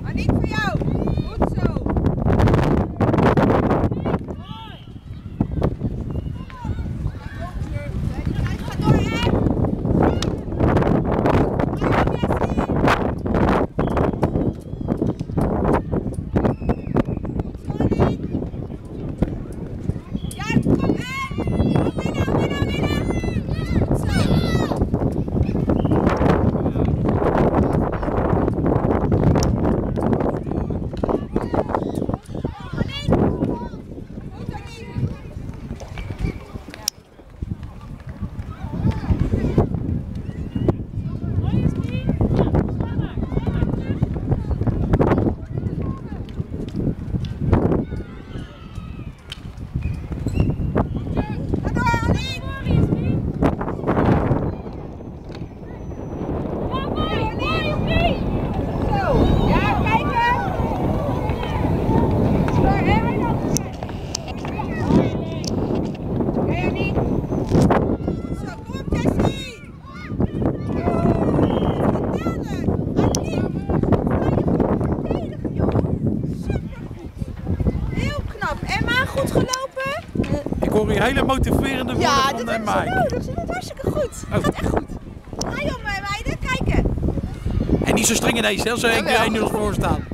Aniek, voor jou. Goed zo. Ga door, hè. Ja, kom, hè. Kom binnen. Goed zo. Goed gelopen? Ik hoor hier hele motiverende woorden van Mike. Ja, dat is nodig. Ze doet hartstikke goed. Het gaat echt goed. Ga je om, meiden, kijken. En niet zo streng ineens, hè, als ze 1-0 voor staan.